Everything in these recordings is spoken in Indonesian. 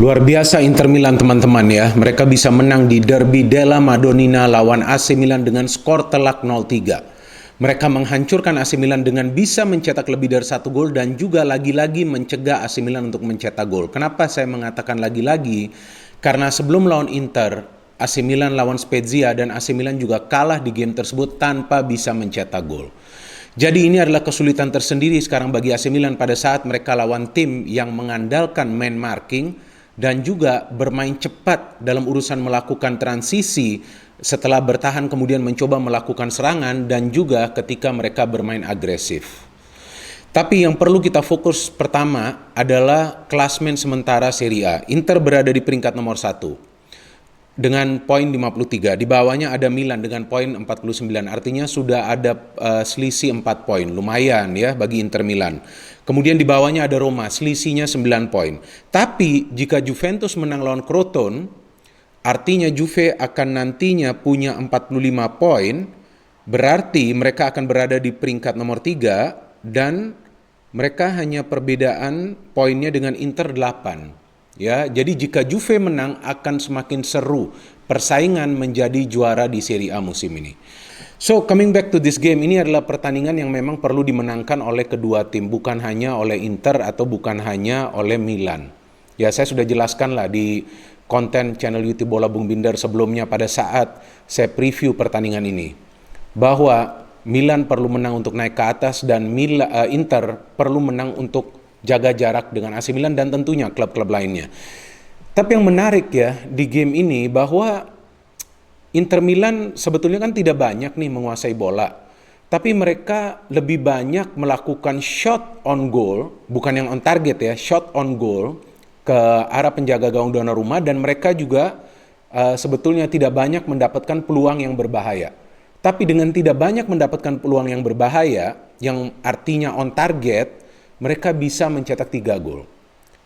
Luar biasa Inter Milan teman-teman ya. Mereka bisa menang di Derby della Madonnina lawan AC Milan dengan skor telak 0-3. Mereka menghancurkan AC Milan dengan bisa mencetak lebih dari 1 gol dan juga lagi-lagi mencegah AC Milan untuk mencetak gol. Kenapa saya mengatakan lagi-lagi? Karena sebelum lawan Inter, AC Milan lawan Spezia dan AC Milan juga kalah di game tersebut tanpa bisa mencetak gol. Jadi ini adalah kesulitan tersendiri sekarang bagi AC Milan pada saat mereka lawan tim yang mengandalkan man marking dan juga bermain cepat dalam urusan melakukan transisi setelah bertahan kemudian mencoba melakukan serangan dan juga ketika mereka bermain agresif. Tapi yang perlu kita fokus pertama adalah klasmen sementara Serie A. Inter berada di peringkat nomor 1 dengan poin 53. Di bawahnya ada Milan dengan poin 49. Artinya sudah ada selisih 4 poin. Lumayan ya bagi Inter Milan. Kemudian di bawahnya ada Roma, selisihnya 9 poin. Tapi jika Juventus menang lawan Crotone, artinya Juve akan nantinya punya 45 poin. Berarti mereka akan berada di peringkat nomor 3 dan mereka hanya perbedaan poinnya dengan Inter 8. Ya, jadi jika Juve menang akan semakin seru persaingan menjadi juara di Serie A musim ini. So, coming back to this game, ini adalah pertandingan yang memang perlu dimenangkan oleh kedua tim, bukan hanya oleh Inter atau bukan hanya oleh Milan. Ya, saya sudah jelaskan lah di konten channel YouTube Bola Bung Binder sebelumnya pada saat saya preview pertandingan ini, bahwa Milan perlu menang untuk naik ke atas dan Inter perlu menang untuk jaga jarak dengan AC Milan dan tentunya klub-klub lainnya. Tapi yang menarik ya di game ini bahwa Inter Milan sebetulnya kan tidak banyak nih menguasai bola. Tapi mereka lebih banyak melakukan shot on goal, bukan yang on target ya, shot on goal ke arah penjaga gawang Donnarumma dan mereka juga sebetulnya tidak banyak mendapatkan peluang yang berbahaya. Tapi dengan tidak banyak mendapatkan peluang yang berbahaya, yang artinya on target, mereka bisa mencetak 3 gol.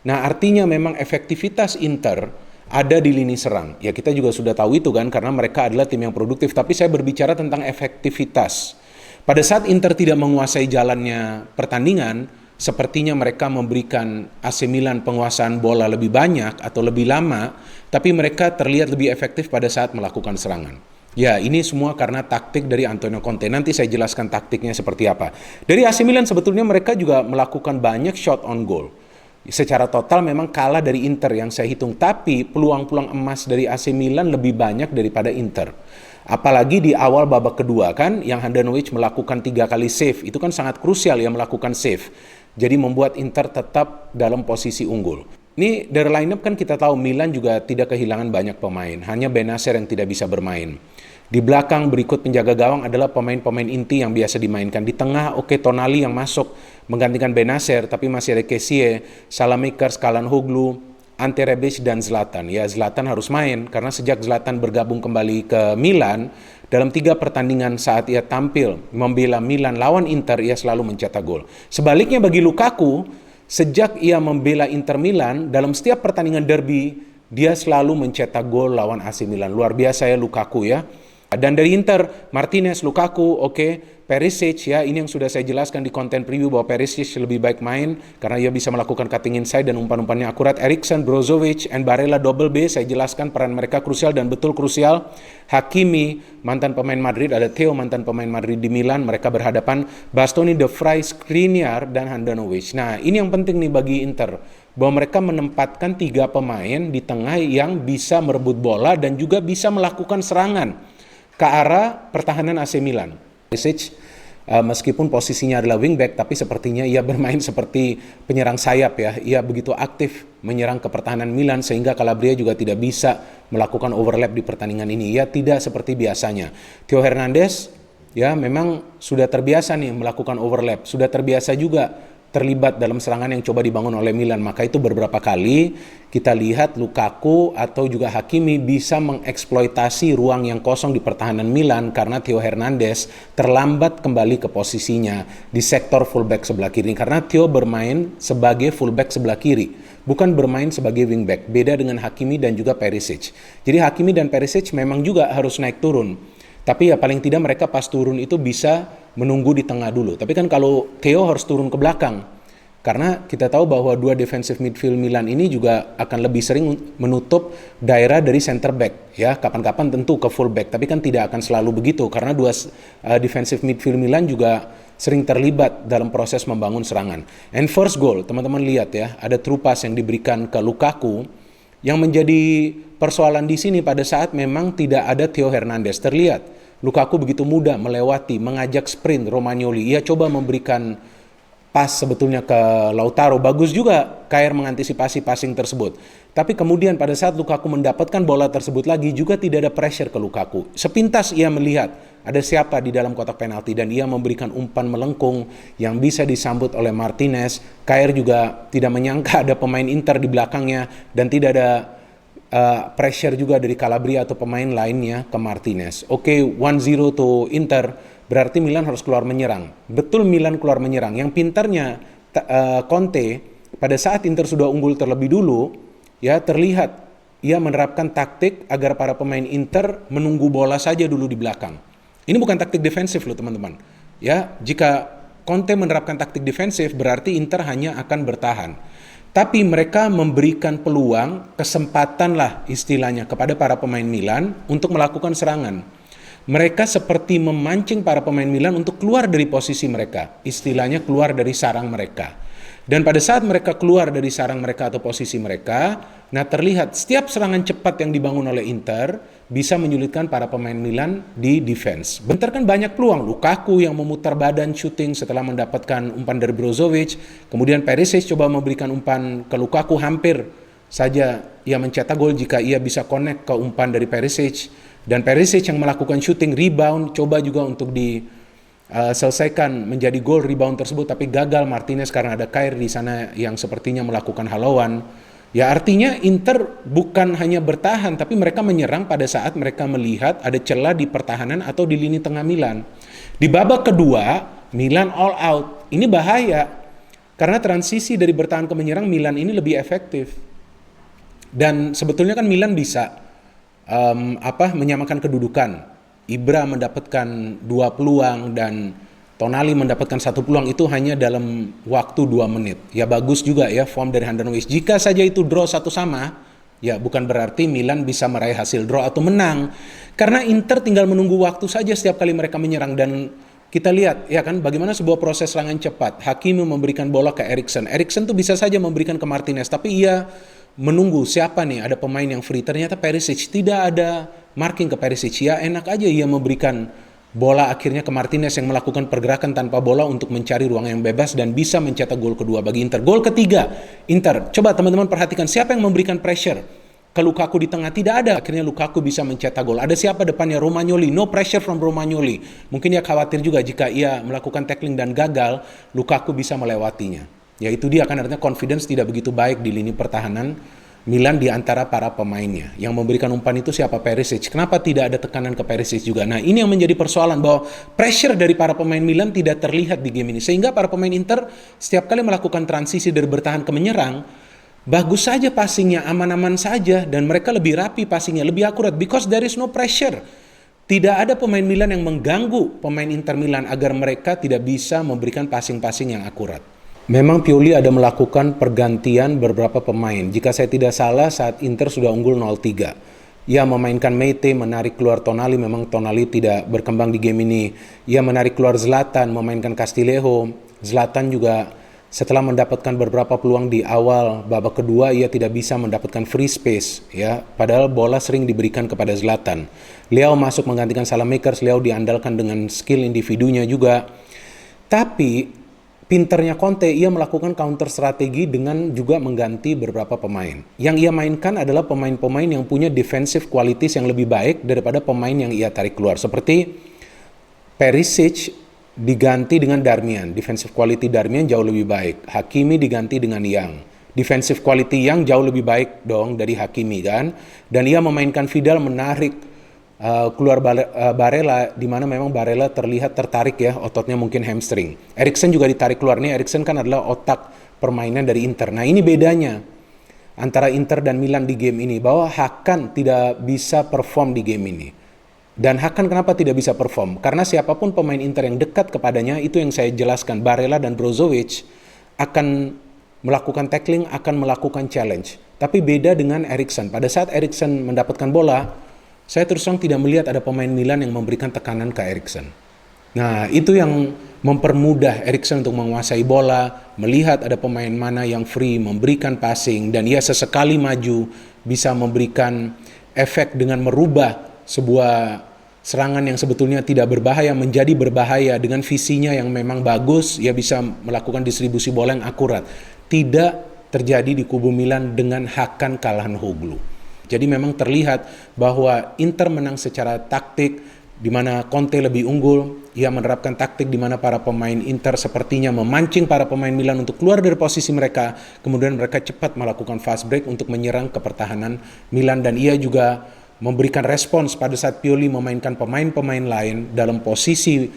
Nah, artinya memang efektivitas Inter ada di lini serang. Ya, kita juga sudah tahu itu kan, karena mereka adalah tim yang produktif. Tapi saya berbicara tentang efektivitas. Pada saat Inter tidak menguasai jalannya pertandingan, sepertinya mereka memberikan AC Milan penguasaan bola lebih banyak atau lebih lama, tapi mereka terlihat lebih efektif pada saat melakukan serangan. Ya, ini semua karena taktik dari Antonio Conte. Nanti saya jelaskan taktiknya seperti apa. Dari AC Milan sebetulnya mereka juga melakukan banyak shot on goal. Secara total memang kalah dari Inter yang saya hitung. Tapi peluang-peluang emas dari AC Milan lebih banyak daripada Inter. Apalagi di awal babak kedua kan, yang Handanovic melakukan 3 kali save. Itu kan sangat krusial ya melakukan save. Jadi membuat Inter tetap dalam posisi unggul. Ini dari line up kan kita tahu Milan juga tidak kehilangan banyak pemain. Hanya Benacer yang tidak bisa bermain. Di belakang berikut penjaga gawang adalah pemain-pemain inti yang biasa dimainkan. Di tengah Tonali yang masuk menggantikan Benacer, tapi masih ada Kessie, Saelemaekers, Calhanoglu, Ante Rebic dan Zlatan. Ya, Zlatan harus main karena sejak Zlatan bergabung kembali ke Milan, dalam 3 pertandingan saat ia tampil membela Milan lawan Inter, ia selalu mencetak gol. Sebaliknya bagi Lukaku, sejak ia membela Inter Milan, dalam setiap pertandingan derby, dia selalu mencetak gol lawan AC Milan. Luar biasa ya Lukaku ya. Dan dari Inter, Martinez, Lukaku, Perisic ya, ini yang sudah saya jelaskan di konten preview bahwa Perisic lebih baik main karena ia bisa melakukan cutting inside dan umpan-umpannya akurat. Eriksen, Brozovic, and Barella double B, saya jelaskan peran mereka krusial dan betul krusial. Hakimi, mantan pemain Madrid, ada Theo, mantan pemain Madrid di Milan, mereka berhadapan Bastoni, De Vrij, Skriniar, dan Handanovic. Nah, ini yang penting nih bagi Inter, bahwa mereka menempatkan 3 pemain di tengah yang bisa merebut bola dan juga bisa melakukan serangan ke arah pertahanan AC Milan. Perisic meskipun posisinya adalah wingback, tapi sepertinya ia bermain seperti penyerang sayap ya. Ia begitu aktif menyerang ke pertahanan Milan sehingga Calabria juga tidak bisa melakukan overlap di pertandingan ini. Ia tidak seperti biasanya. Theo Hernandez ya memang sudah terbiasa nih melakukan overlap, sudah terbiasa juga terlibat dalam serangan yang coba dibangun oleh Milan. Maka itu beberapa kali kita lihat Lukaku atau juga Hakimi bisa mengeksploitasi ruang yang kosong di pertahanan Milan karena Theo Hernandez terlambat kembali ke posisinya di sektor fullback sebelah kiri. Karena Theo bermain sebagai fullback sebelah kiri, bukan bermain sebagai wingback. Beda dengan Hakimi dan juga Perisic. Jadi Hakimi dan Perisic memang juga harus naik turun. Tapi ya paling tidak mereka pas turun itu bisa menunggu di tengah dulu. Tapi kan kalau Theo harus turun ke belakang, Karena kita tahu bahwa dua defensive midfield Milan ini juga akan lebih sering menutup daerah dari center back, ya. Kapan-kapan tentu ke full back, tapi kan tidak akan selalu begitu karena dua defensive midfield Milan juga sering terlibat dalam proses membangun serangan. And first goal, teman-teman lihat ya, ada through pass yang diberikan ke Lukaku. Yang menjadi persoalan di sini pada saat memang tidak ada Theo Hernandez. Terlihat Lukaku begitu mudah melewati, mengajak sprint Romagnoli. Ia coba memberikan pas sebetulnya ke Lautaro. Bagus juga Kjaer mengantisipasi passing tersebut. Tapi kemudian pada saat Lukaku mendapatkan bola tersebut lagi juga tidak ada pressure ke Lukaku. Sepintas ia melihat ada siapa di dalam kotak penalti dan ia memberikan umpan melengkung yang bisa disambut oleh Martinez. Kjaer juga tidak menyangka ada pemain Inter di belakangnya dan tidak ada pressure juga dari Calabria atau pemain lainnya ke Martinez. Oke, 1-0 to Inter. Berarti Milan harus keluar menyerang. Betul Milan keluar menyerang. Yang pintarnya Conte pada saat Inter sudah unggul terlebih dulu, ya terlihat ia menerapkan taktik agar para pemain Inter menunggu bola saja dulu di belakang. Ini bukan taktik defensif loh teman-teman. Ya, jika Conte menerapkan taktik defensif berarti Inter hanya akan bertahan. Tapi mereka memberikan peluang, kesempatan lah istilahnya kepada para pemain Milan untuk melakukan serangan. Mereka seperti memancing para pemain Milan untuk keluar dari posisi mereka. Istilahnya keluar dari sarang mereka. Dan pada saat mereka keluar dari sarang mereka atau posisi mereka, nah terlihat setiap serangan cepat yang dibangun oleh Inter bisa menyulitkan para pemain Milan di defense. Bentar kan banyak peluang. Lukaku yang memutar badan shooting setelah mendapatkan umpan dari Brozovic. Kemudian Perisic coba memberikan umpan ke Lukaku, hampir saja ia mencetak gol jika ia bisa connect ke umpan dari Perisic. Dan Perisic yang melakukan shooting, rebound, coba juga untuk diselesaikan menjadi gol rebound tersebut, tapi gagal Martinez karena ada Kjaer di sana yang sepertinya melakukan halauan. Ya artinya Inter bukan hanya bertahan, tapi mereka menyerang pada saat mereka melihat ada celah di pertahanan atau di lini tengah Milan. Di babak kedua, Milan all out. Ini bahaya, karena transisi dari bertahan ke menyerang Milan ini lebih efektif. Dan sebetulnya kan Milan bisa menyamakan kedudukan. Ibra mendapatkan 2 peluang dan Tonali mendapatkan 1 peluang, itu hanya dalam waktu 2 menit. Ya bagus juga ya form dari Handanovic. Jika saja itu draw 1-1, ya bukan berarti Milan bisa meraih hasil draw atau menang. Karena Inter tinggal menunggu waktu saja setiap kali mereka menyerang. Dan kita lihat ya kan bagaimana sebuah proses serangan cepat. Hakimi memberikan bola ke Eriksen. Eriksen tuh bisa saja memberikan ke Martinez, tapi ia menunggu siapa nih, ada pemain yang free. Ternyata Perisic, tidak ada marking ke Perisic. Ya enak aja ia memberikan bola akhirnya ke Martinez yang melakukan pergerakan tanpa bola untuk mencari ruang yang bebas dan bisa mencetak gol kedua bagi Inter. Gol ketiga Inter, coba teman-teman perhatikan siapa yang memberikan pressure ke Lukaku di tengah. Tidak ada. Akhirnya Lukaku bisa mencetak gol. Ada siapa depannya? Romagnoli. No pressure from Romagnoli. Mungkin ia khawatir juga jika ia melakukan tackling dan gagal, Lukaku bisa melewatinya. Ya itu dia, kan artinya confidence tidak begitu baik di lini pertahanan Milan di antara para pemainnya. Yang memberikan umpan itu siapa? Perisic. Kenapa tidak ada tekanan ke Perisic juga? Nah ini yang menjadi persoalan, bahwa pressure dari para pemain Milan tidak terlihat di game ini. Sehingga para pemain Inter setiap kali melakukan transisi dari bertahan ke menyerang, bagus saja passingnya, aman-aman saja. Dan mereka lebih rapi passingnya, lebih akurat. Because there is no pressure. Tidak ada pemain Milan yang mengganggu pemain Inter Milan agar mereka tidak bisa memberikan passing-passing yang akurat. Memang Pioli ada melakukan pergantian beberapa pemain. Jika saya tidak salah saat Inter sudah unggul 0-3. Ia memainkan Meite, menarik keluar Tonali. Memang Tonali tidak berkembang di game ini. Ia menarik keluar Zlatan, memainkan Castillejo. Zlatan juga setelah mendapatkan beberapa peluang di awal babak kedua, ia tidak bisa mendapatkan free space. Ya, padahal bola sering diberikan kepada Zlatan. Leao masuk menggantikan Saelemaekers. Leao diandalkan dengan skill individunya juga. Tapi pinternya Conte, ia melakukan counter strategi dengan juga mengganti beberapa pemain. Yang ia mainkan adalah pemain-pemain yang punya defensive qualities yang lebih baik daripada pemain yang ia tarik keluar. Seperti Perisic diganti dengan Darmian. Defensive quality Darmian jauh lebih baik. Hakimi diganti dengan Yang. Defensive quality Yang jauh lebih baik dong dari Hakimi kan. Dan ia memainkan Vidal, menarik keluar Barella, di mana memang Barella terlihat tertarik ya, ototnya mungkin hamstring. Eriksen juga ditarik keluar nih. Eriksen kan adalah otak permainan dari Inter. Nah ini bedanya antara Inter dan Milan di game ini, bahwa Hakan tidak bisa perform di game ini. Dan Hakan kenapa tidak bisa perform? Karena siapapun pemain Inter yang dekat kepadanya, itu yang saya jelaskan, Barella dan Brozovic, akan melakukan tackling, akan melakukan challenge. Tapi beda dengan Eriksen. Pada saat Eriksen mendapatkan bola, saya terus terang tidak melihat ada pemain Milan yang memberikan tekanan ke Eriksen. Nah, itu yang mempermudah Eriksen untuk menguasai bola, melihat ada pemain mana yang free, memberikan passing, dan ia sesekali maju bisa memberikan efek dengan merubah sebuah serangan yang sebetulnya tidak berbahaya menjadi berbahaya. Dengan visinya yang memang bagus, ia bisa melakukan distribusi bola yang akurat. Tidak terjadi di kubu Milan dengan Hakan Calhanoglu. Jadi memang terlihat bahwa Inter menang secara taktik, di mana Conte lebih unggul. Ia menerapkan taktik di mana para pemain Inter sepertinya memancing para pemain Milan untuk keluar dari posisi mereka, kemudian mereka cepat melakukan fast break untuk menyerang ke pertahanan Milan, dan ia juga memberikan respons pada saat Pioli memainkan pemain-pemain lain dalam posisi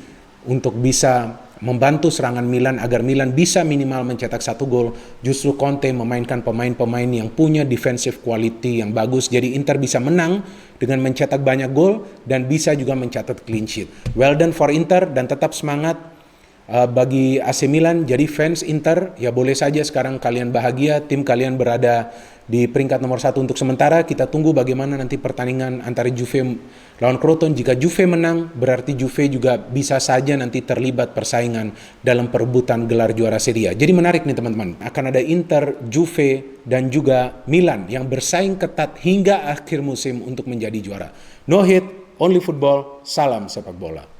untuk bisa membantu serangan Milan agar Milan bisa minimal mencetak 1 gol. Justru Conte memainkan pemain-pemain yang punya defensive quality yang bagus, jadi Inter bisa menang dengan mencetak banyak gol dan bisa juga mencatat clean sheet. Well done for Inter, dan tetap semangat bagi AC Milan. Jadi fans Inter, ya boleh saja sekarang kalian bahagia, tim kalian berada di peringkat nomor 1 untuk sementara. Kita tunggu bagaimana nanti pertandingan antara Juve lawan Crotone. Jika Juve menang, berarti Juve juga bisa saja nanti terlibat persaingan dalam perebutan gelar juara Serie A. Jadi menarik nih teman-teman, akan ada Inter, Juve, dan juga Milan yang bersaing ketat hingga akhir musim untuk menjadi juara. No hit, only football, salam sepak bola.